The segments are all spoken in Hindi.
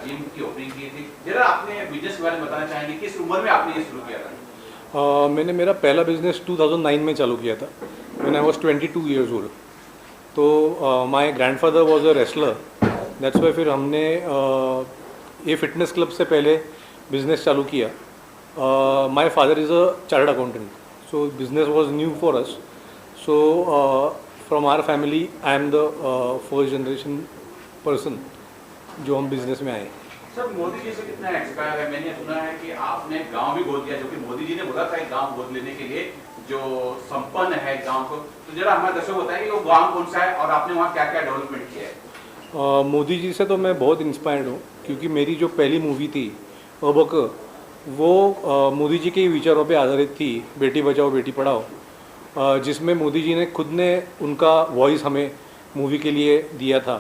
जिम की ओपनिंग की थी, जरा अपने बिजनेस के बारे में बताना चाहेंगे, किस उम्र में आपने ये शुरू किया था? मैंने मेरा पहला बिजनेस 2009 में चालू किया था, when I was 22 years old. तो my grandfather was a wrestler, that's why फिर हमने ये फिटनेस क्लब से पहले बिजनेस चालू किया। My father is a chartered accountant, so business was new for us. So from our family I am the first generation person जो हम बिजनेस में आए। सर, मोदी जी से कितना एक्सपायर है? मैंने सुना है कि आपने गांव भी गोद लिया, जो कि मोदी जी ने बोला था गांव गोद लेने के लिए जो संपन्न है गांव को। तो जरा हमारे दर्शकों को बताएं कि वो गांव कौन सा है और आपने वहाँ क्या क्या डेवलपमेंट किया है? मोदी जी से तो मैं बहुत इंस्पायर्ड हूँ, क्योंकि मेरी जो पहली मूवी थी अबक, वो मोदी जी के ही विचारों पे आधारित थी, बेटी बचाओ बेटी पढ़ाओ, जिसमें मोदी जी ने खुद ने उनका वॉइस हमें मूवी के लिए दिया था।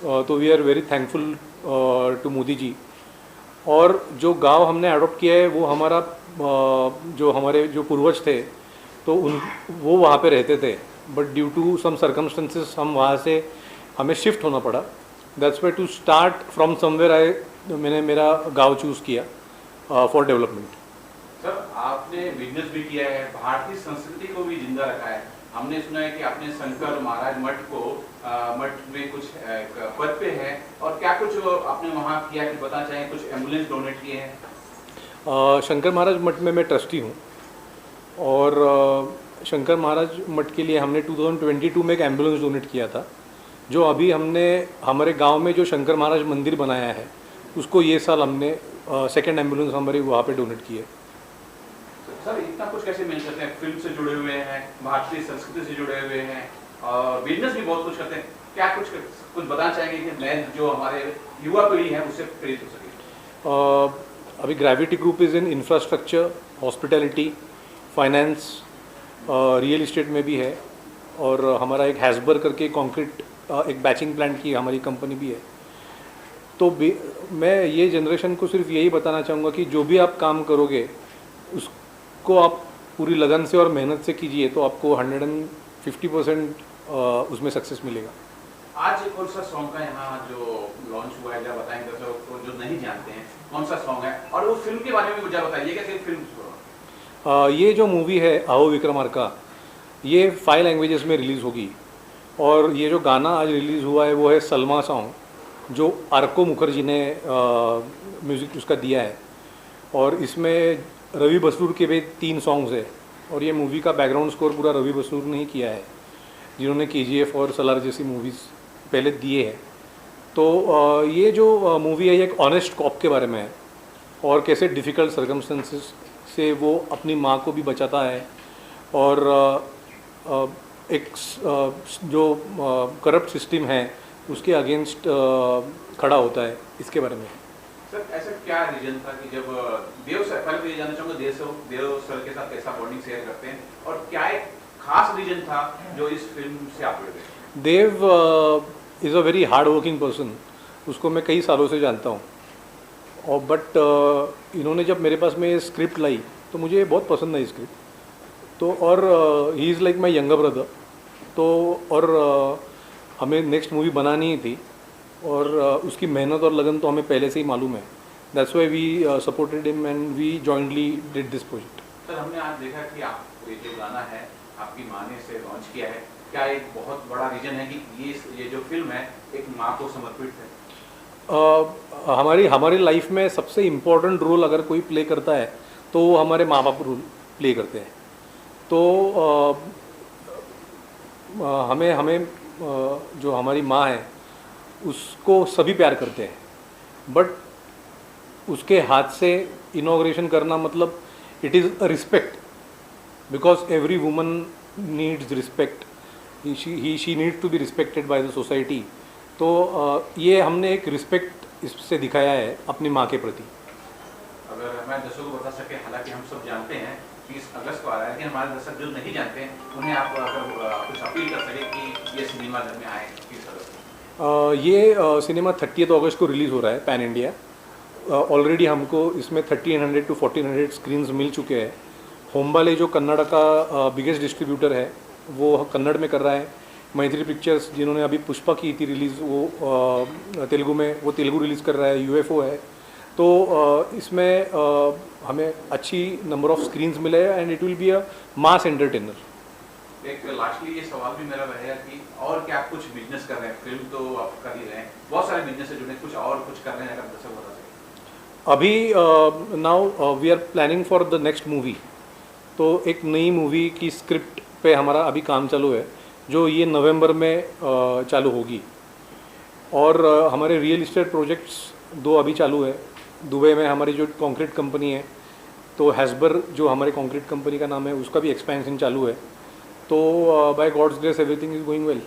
तो we are very thankful to Modi ji. और जो गांव हमने अडॉप्ट किया है वो हमारा जो हमारे जो पूर्वज थे तो वो वहाँ पे रहते थे, but due to some circumstances हम वहाँ से हमें शिफ्ट होना पड़ा। That's why to start from somewhere मैंने मेरा गांव चूज़ किया फॉर डेवलपमेंट। सर, आपने बिजनेस भी किया है, भारतीय संस्कृति को भी जिंदा रखा है। हमने सुना है कि आपने शंकर महाराज मठ को मठ में कुछ पद पे है, और क्या कुछ आपने वहाँ किया कि बताना चाहेंगे? कुछ एम्बुलेंस डोनेट किए हैं? शंकर महाराज मठ में मैं ट्रस्टी हूँ, और शंकर महाराज मठ के लिए हमने 2022 में एक एम्बुलेंस डोनेट किया था, जो अभी हमने हमारे गांव में जो शंकर महाराज मंदिर बनाया है उसको ये साल हमने सेकेंड एम्बुलेंस हमारी वहाँ पे डोनेट की है। सर, इतना कुछ कैसे मिल सकते हैं? फिल्म से जुड़े हुए हैं, भारतीय संस्कृति से जुड़े हुए हैं, और बिजनेस भी बहुत कुछ करते हैं। क्या कुछ बताना चाहेंगे कि मैं जो हमारे युवा पीढ़ी है उससे प्रेरित हो सके? अभी gravity group is in infrastructure, hospitality, finance, real estate में भी है, और हमारा एक हैसबर करके कंक्रीट एक बैचिंग प्लांट की हमारी कंपनी भी है। तो मैं ये जनरेशन को सिर्फ यही बताना चाहूँगा कि जो भी आप काम करोगे उसको आप पूरी लगन से और मेहनत से कीजिए, तो आपको 150% उसमें सक्सेस मिलेगा। आज कौन सा सॉन्ग का यहाँ जो लॉन्च हुआ है, जरा बताएंगे दर्शकों जो नहीं जानते हैं कौन सा सॉन्ग है, और वो फिल्म के बारे में मुझे बताइएगा। सिर्फ फिल्म ये जो मूवी है आओ विक्रमार्का, ये 5 लैंग्वेजेस में रिलीज़ होगी, और ये जो गाना आज रिलीज़ हुआ है वो है सलमा सॉन्ग, जो आर्को मुखर्जी ने म्यूज़िक उसका दिया है, और इसमें रवि बसरूर के भी 3 सॉन्ग्स है, और ये मूवी का बैकग्राउंड स्कोर पूरा रवि बसरूर ने ही किया है, जिन्होंने KGF और सलार जैसी मूवीज़ पहले दिए हैं। तो ये जो मूवी है ये एक ऑनेस्ट कॉप के बारे में है, और कैसे डिफ़िकल्ट सर्कमस्टेंसेस से वो अपनी माँ को भी बचाता है, और एक जो करप्ट सिस्टम है उसके अगेंस्ट खड़ा होता है, इसके बारे में। सर, ऐसा क्या रीजन था कि जब देव सर, पहले तो ये जानना चाहूँगा देव सर के साथ कैसा बॉन्डिंग शेयर करते हैं, और क्या एक खास रीजन था जो इस फिल्म से आप जुड़ गए? Dev is a very hard working person, उसको मैं कई सालों से जानता हूँ, और बट इन्होंने जब मेरे पास में स्क्रिप्ट लाई तो मुझे बहुत पसंद आई स्क्रिप्ट, तो और he is like my younger brother, तो और हमें नेक्स्ट मूवी बनानी ही थी, और उसकी मेहनत और लगन तो हमें पहले से ही मालूम है। That's why we supported him and we jointly did this project. Sir, हमने आज देखा कि आप ये जो गाना है आपकी माँ ने इसे लॉन्च किया है, क्या एक बहुत बड़ा रीजन है कि ये जो फिल्म है एक माँ को समर्पित है? हमारी हमारी लाइफ में सबसे इम्पोर्टेंट रोल अगर कोई प्ले करता है तो वो हमारे माँ बाप रोल प्ले करते हैं। तो हमें हमें जो हमारी माँ है उसको सभी प्यार करते हैं, बट उसके हाथ से इनॉग्रेशन करना मतलब it is a respect, because every woman needs respect, she needs to be respected by the society. तो ये हमने एक रिस्पेक्ट इससे दिखाया है अपनी माँ के प्रति। अगर मैं दर्शकों को बता सके, हालांकि हम सब जानते हैं 30 अगस्त को आ रहा है, लेकिन हमारे दर्शक जो नहीं जानते हैं उन्हें आप अगर कुछ अपील कर सके कि ये सिनेमा घर में आए 30 अगस्त को। ये सिनेमा 30 अगस्त को रिलीज़ हो रहा है पैन इंडिया। ऑलरेडी हमको इसमें 1300 to 1400 स्क्रीन्स मिल चुके हैं। होम्बाले जो कन्नड़ का बिगेस्ट डिस्ट्रीब्यूटर है वो कन्नड़ में कर रहा है। मैत्री पिक्चर्स जिन्होंने अभी पुष्पा की थी रिलीज़, वो तेलुगु में वो तेलुगु रिलीज़ कर रहा है। यूएफओ है। तो इसमें हमें अच्छी नंबर ऑफ स्क्रीन्स मिले हैं and it will be a mass entertainer. एक लास्टली ये सवाल भी मेरा रहेगा कि और क्या कुछ बिजनेस कर रहे हैं? फिल्म तो आप कर ही रहे हैं, बहुत सारे बिजनेस से जुड़े, कुछ और कुछ कर रहे हैं अगर दर्शक बता सके। अभी now we are planning for the next movie. तो एक नई मूवी की स्क्रिप्ट पे हमारा अभी काम चालू है जो ये नवंबर में चालू होगी। और हमारे रियल इस्टेट प्रोजेक्ट्स 2 अभी चालू है। दुबई में हमारी जो कंक्रीट कंपनी है, तो हैसबर जो हमारे कंक्रीट कंपनी का नाम है, उसका भी एक्सपेंशन चालू है। तो by God's grace everything is going well.